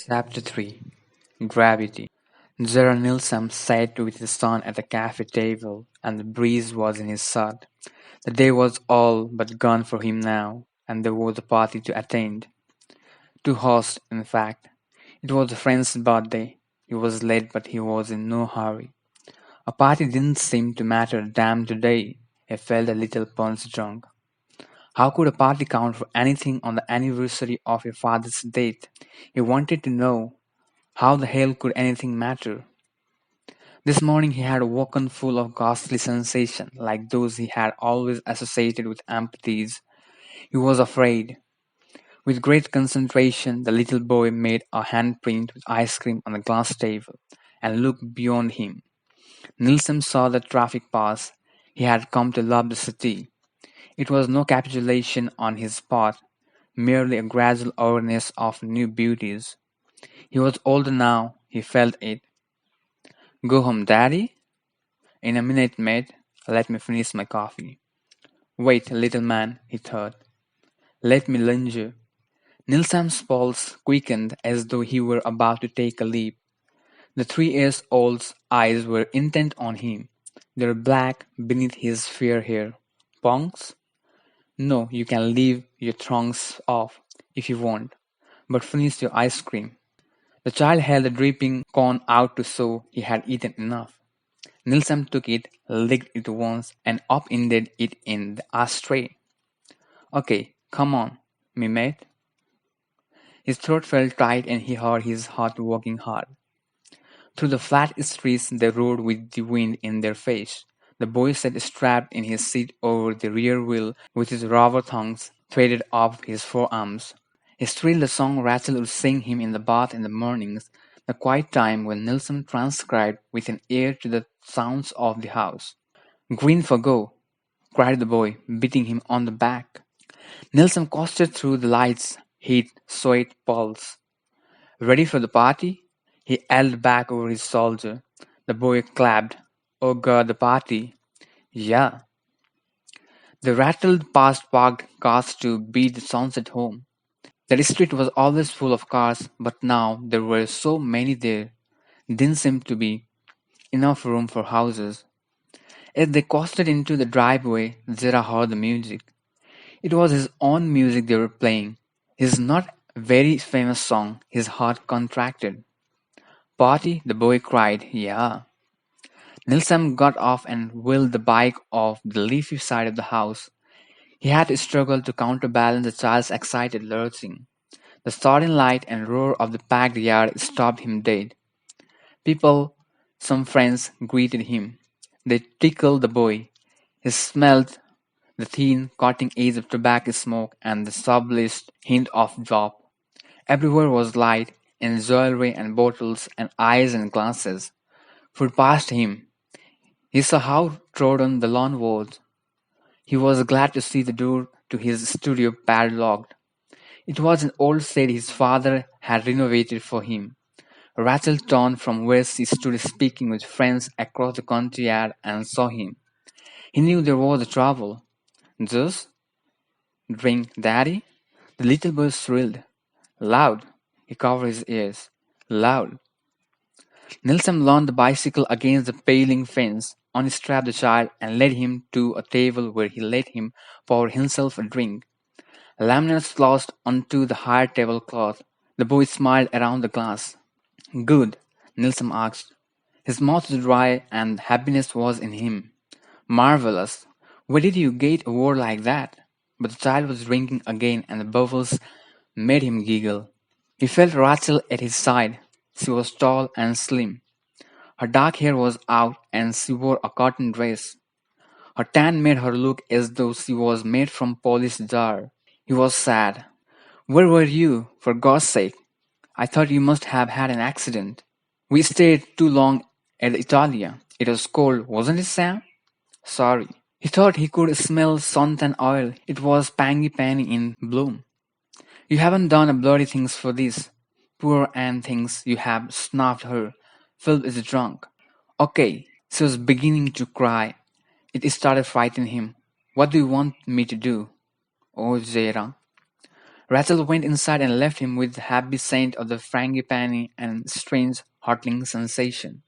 Chapter-3 Gravity. Zara Nilsson sat with his son at the cafe table, and the breeze was in his shirt. The day was all but gone for him now, and there was a party to attend. To host, in fact. It was a friend's birthday. He was late, but he was in no hurry. A party didn't seem to matter a damn today. He felt a little punch drunk. How could a party count for anything on the anniversary of your father's death? He wanted to know. How the hell could anything matter? This morning he had woken full of ghastly sensations, like those he had always associated with empathies. He was afraid. With great concentration, the little boy made a handprint with ice cream on the glass table and looked beyond him. Nilsson saw the traffic pass. He had come to love the city. It was no capitulation on his part, merely a gradual awareness of new beauties. He was older now, he felt it. Go home, Daddy? In a minute, mate. Let me finish my coffee. Wait, little man, he thought. Let me linger. Nilsson's pulse quickened as though he were about to take a leap. The 3 years old's eyes were intent on him. They were black beneath his fair hair. Punks? No, you can leave your trunks off if you want, but finish your ice cream. The child held the dripping cone out to show he had eaten enough. Nilsson took it, licked it once, and upended it in the ashtray. Okay, come on, me mate. His throat felt tight and he heard his heart working hard. Through the flat streets they rode with the wind in their face. The boy sat strapped in his seat over the rear wheel with his rubber thumbs threaded up his forearms. He thrilled the song Rachel would sing him in the bath in the mornings, the quiet time when Nilsson transcribed with an ear to the sounds of the house. Green for go, cried the boy, beating him on the back. Nilsson coasted through the lights, heat, sweat, pulse. Ready for the party? He yelled back over his shoulder. The boy clapped. Oh God, the party. Yeah. They rattled past parked cars to beat the sunset home. The street was always full of cars, but now there were so many there. Didn't seem to be enough room for houses. As they coasted into the driveway, Zera heard the music. It was his own music they were playing. His not very famous song. His heart contracted. Party? The boy cried. Yeah. Nilsson got off and wheeled the bike off the leafy side of the house. He had to struggle to counterbalance the child's excited lurching. The sudden light and roar of the packed yard stopped him dead. People, some friends, greeted him. They tickled the boy. He smelled the thin, cutting edge of tobacco smoke and the subtlest hint of dope. Everywhere was light, and jewelry and bottles and eyes and glances. Food passed him. He saw how trodden the lawn was. He was glad to see the door to his studio padlocked. It was an old shed his father had renovated for him. Rachel turned from where she stood speaking with friends across the courtyard and saw him. He knew there was a trouble. Just drink, Daddy? The little boy thrilled. Loud. He covered his ears. Loud. Nilsson leaned the bicycle against the paling fence, unstrapped the child, and led him to a table where he let him pour himself a drink. Laminates slouched onto the higher tablecloth. The boy smiled around the glass. Good, Nilsson asked. His mouth was dry and happiness was in him. Marvelous. Where did you get a word like that? But the child was drinking again and the bubbles made him giggle. He felt Rachel at his side. She was tall and slim. Her dark hair was out and she wore a cotton dress. Her tan made her look as though she was made from polished tar. He was sad. Where were you, for God's sake? I thought you must have had an accident. We stayed too long at the Italia. It was cold, wasn't it, Sam? Sorry. He thought he could smell suntan oil. It was pangy in bloom. You haven't done a bloody things for this. Poor Anne thinks you have snuffed her. Phil is drunk. Okay. She was beginning to cry. It started frightening him. What do you want me to do? Oh, Zera. Rachel went inside and left him with the happy scent of the frangipani and strange, hurtling sensation.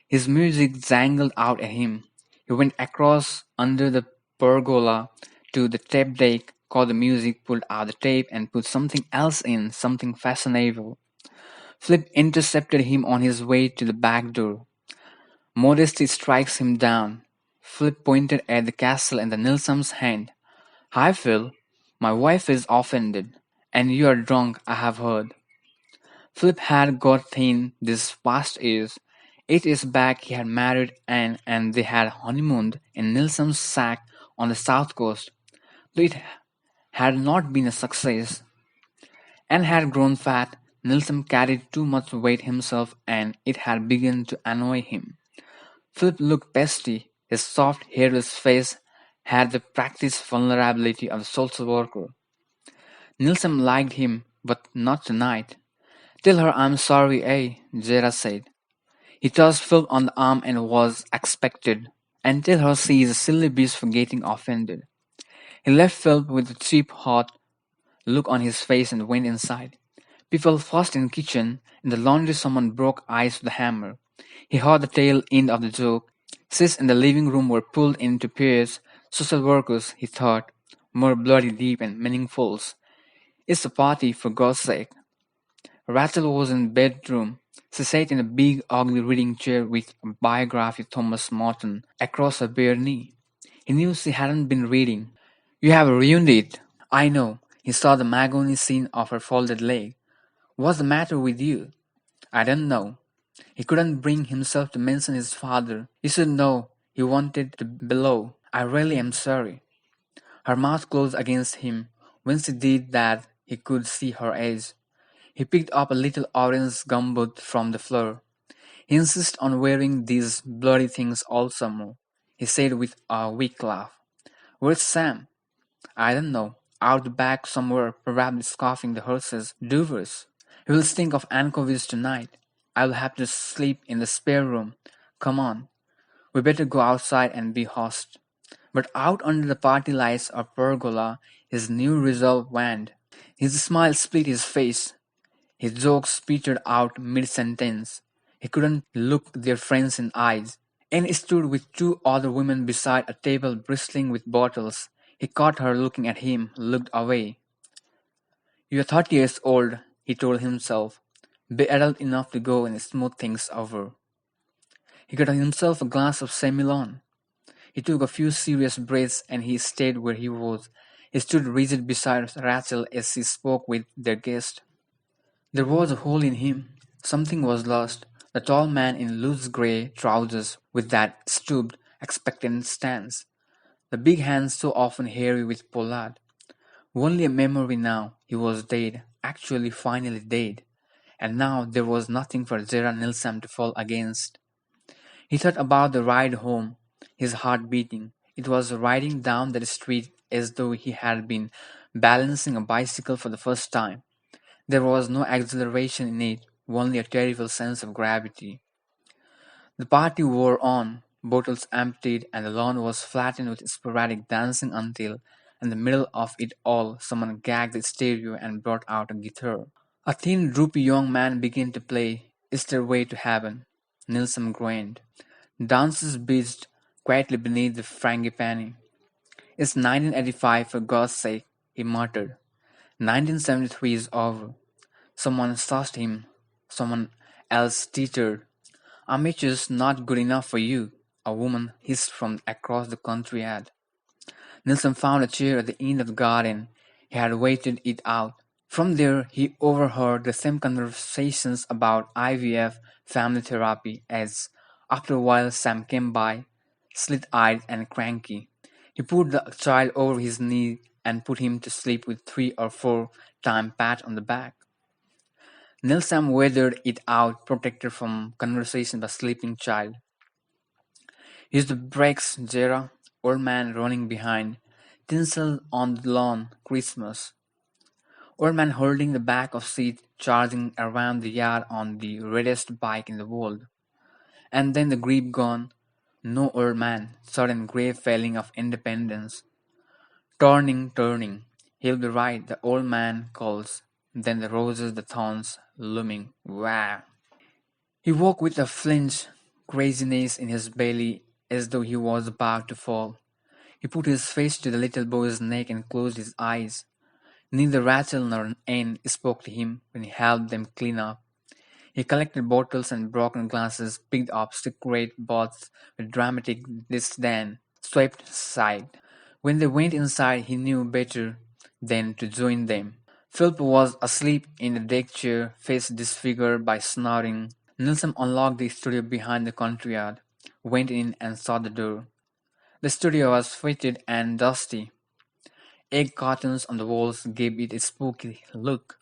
His music jangled out at him. He went across under the pergola to the tape deck, caught the music, pulled out the tape, and put something else in, something fashionable. Flip intercepted him on his way to the back door. Modesty strikes him down. Flip pointed at the castle in the Nilsson's hand. Hi, Phil. My wife is offended, and you are drunk, I have heard. Philip had got thin these past years. 8 years back he had married Anne and they had honeymooned in Nilsson's shack on the south coast. Though it had not been a success. Anne had grown fat, Nilsson carried too much weight himself and it had begun to annoy him. Philip looked pasty, his soft hairless face had the practiced vulnerability of a social worker. Nilsson liked him, but not tonight. Tell her I'm sorry, eh? Jera said. He touched Phil on the arm and was expected. And tell her she is a silly beast for getting offended. He left Phil with a cheap hot look on his face and went inside. People fussed in the kitchen. In the laundry someone broke ice with a hammer. He heard the tail end of the joke. Sis in the living room were pulled into pairs. Social workers, he thought, more bloody deep and meaningful. It's a party, for God's sake. Rachel was in the bedroom. She sat in a big, ugly reading chair with a biography of Thomas Morton across her bare knee. He knew she hadn't been reading. You have ruined it. I know. He saw the mahogany scene of her folded leg. What's the matter with you? I don't know. He couldn't bring himself to mention his father. You should know. He wanted to bellow. I really am sorry. Her mouth closed against him. When she did that, he could see her eyes. He picked up a little orange gumboot from the floor. He insists on wearing these bloody things all summer, he said with a weak laugh. Where's Sam? I don't know. Out the back somewhere, probably scoffing the horses' duvers. He will stink of anchovies tonight. I'll have to sleep in the spare room. Come on. We better go outside and be host. But out under the party lights of pergola, his new resolve waned. His smile split his face. His jokes petered out mid-sentence. He couldn't look their friends in eyes. Anne stood with 2 other women beside a table bristling with bottles. He caught her looking at him, looked away. You're 30 years old, he told himself. Be adult enough to go and smooth things over. He got himself a glass of Semillon. He took a few serious breaths and he stayed where he was. He stood rigid beside Rachel as she spoke with their guest. There was a hole in him. Something was lost. The tall man in loose grey trousers with that stooped, expectant stance. The big hands so often hairy with pollard. Only a memory now. He was dead. Actually finally dead. And now there was nothing for Gerard Nilsson to fall against. He thought about the ride home, his heart beating. It was riding down the street as though he had been balancing a bicycle for the first time. There was no exhilaration in it, only a terrible sense of gravity. The party wore on, bottles emptied, and the lawn was flattened with sporadic dancing until, in the middle of it all, someone gagged the stereo and brought out a guitar. A thin, droopy young man began to play Stairway to Heaven. Nilsson groaned. Dancers buzzed quietly beneath the frangipani. It's 1985 for God's sake, he muttered. 1973 is over. Someone sauced him. Someone else tittered. Amateur's not good enough for you, a woman hissed from across the country ad. Nilsson found a chair at the end of the garden. He had waited it out. From there he overheard the same conversations about IVF family therapy as, after a while, Sam came by, slit-eyed and cranky. He put the child over his knee and put him to sleep with 3 or 4 pat on the back. Nilsson weathered it out, protected from conversation by sleeping child. Use the brakes, Jera. Old man running behind. Tinsel on the lawn, Christmas. Old man holding the back of seat, charging around the yard on the reddest bike in the world. And then the grip gone. No old man. Sudden grey feeling of independence. Turning. He'll be right, the old man calls. Then the roses, the thorns, looming. Wow! He woke with a flinch, craziness in his belly, as though he was about to fall. He put his face to the little boy's neck and closed his eyes. Neither Rachel nor Anne spoke to him when he helped them clean up. He collected bottles and broken glasses, picked up cigarette butts with dramatic disdain, swept aside. When they went inside, he knew better than to join them. Philip was asleep in a deck chair, face disfigured by snoring. Nilsson unlocked the studio behind the courtyard, went in and saw the door. The studio was fetid and dusty. Egg cartons on the walls gave it a spooky look.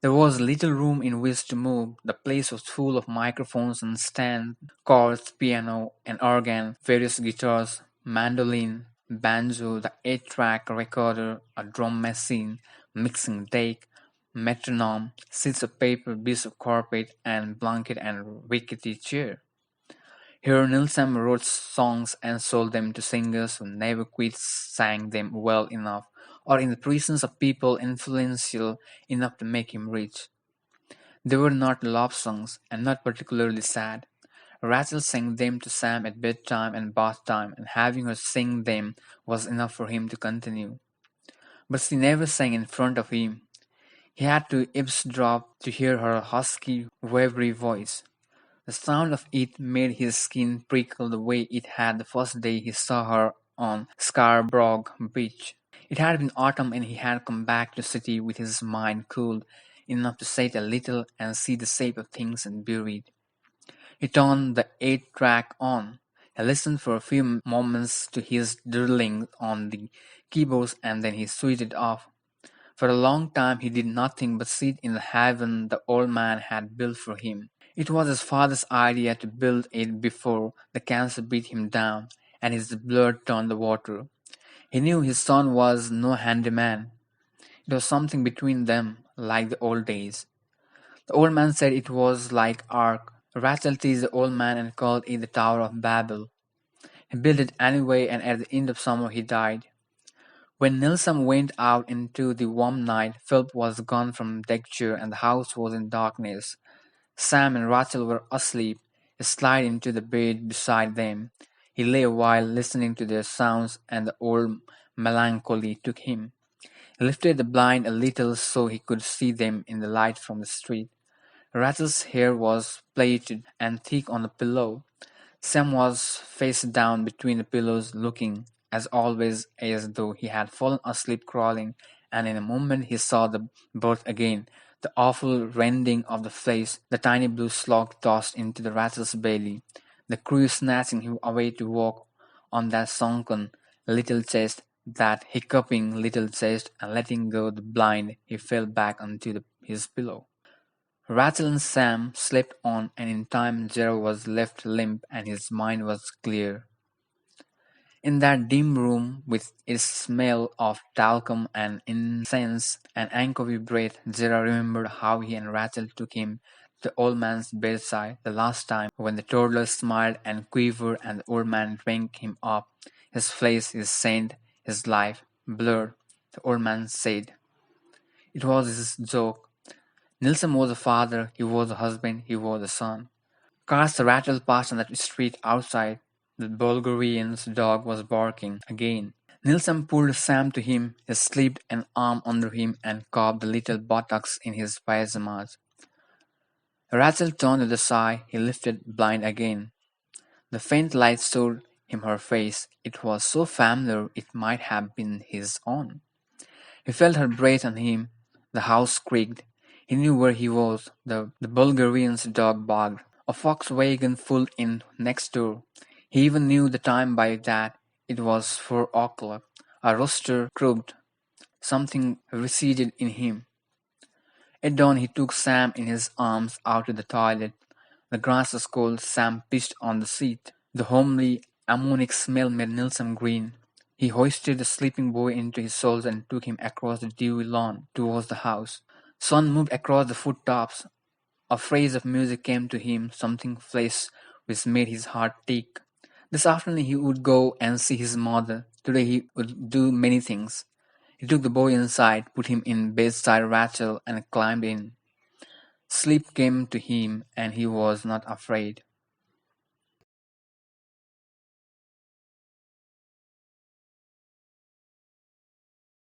There was little room in which to move. The place was full of microphones and stands, chords, piano, an organ, various guitars, mandolin, banjo, the 8-track recorder, a drum machine, mixing deck, metronome, sheets of paper, bits of carpet, and blanket and rickety chair. Here Nilsson wrote songs and sold them to singers who never quite sang them well enough, or in the presence of people influential enough to make him rich. They were not love songs, and not particularly sad. Rachel sang them to Sam at bedtime and bath time, and having her sing them was enough for him to continue. But she never sang in front of him. He had to eavesdrop to hear her husky, wavery voice. The sound of it made his skin prickle the way it had the first day he saw her on Scarborough Beach. It had been autumn and he had come back to the city with his mind cooled enough to sit a little and see the shape of things and buried. He turned the 8-track on. He listened for a few moments to his drilling on the keyboards and then he switched it off. For a long time he did nothing but sit in the heaven the old man had built for him. It was his father's idea to build it before the cancer beat him down and his blood turned the water. He knew his son was no handyman. It was something between them, like the old days. The old man said it was like Ark. Rachel teased the old man and called it the Tower of Babel. He built it anyway and at the end of summer he died. When Nilsson went out into the warm night, Philip was gone from the deck chair and the house was in darkness. Sam and Rachel were asleep. He slid into the bed beside them. He lay a while listening to their sounds and the old melancholy took him. He lifted the blind a little so he could see them in the light from the street. Rachel's hair was plaited and thick on the pillow. Sam was face down between the pillows looking, as always, as though he had fallen asleep crawling, and in a moment he saw the birth again, the awful rending of the flesh, the tiny blue slug tossed into the Rachel's belly, the crew snatching him away to walk on that sunken little chest, that hiccuping little chest, and letting go the blind, he fell back onto his pillow. Rachel and Sam slept on, and in time Gerald was left limp and his mind was clear. In that dim room, with its smell of talcum and incense and anchovy breath, Gerald remembered how he and Rachel took him to the old man's bedside the last time, when the toddler smiled and quivered and the old man drank him up, his flesh, his scent, his life, blurred, the old man said. It was his joke. Nilsson was a father, he was a husband, he was a son. Cars rattled past on that street outside. The Bulgarian's dog was barking again. Nilsson pulled Sam to him. He slipped an arm under him and cupped the little buttocks in his pajamas. Rachel turned to the side. He lifted blind again. The faint light showed him her face. It was so familiar it might have been his own. He felt her breath on him. The house creaked. He knew where he was. The Bulgarian's dog barked. A fox wagon pulled in next door. He even knew the time by that. It was 4 o'clock. A rooster crowed. Something receded in him. At dawn he took Sam in his arms out to the toilet. The grass was cold. Sam pitched on the seat. The homely ammonic smell made Nilsson grin. He hoisted the sleeping boy into his shoulders and took him across the dewy lawn towards the house. Sun moved across the foot-tops. A phrase of music came to him, something flesh which made his heart tick. This afternoon he would go and see his mother. Today he would do many things. He took the boy inside, put him in bedside rattle, and climbed in. Sleep came to him, and he was not afraid.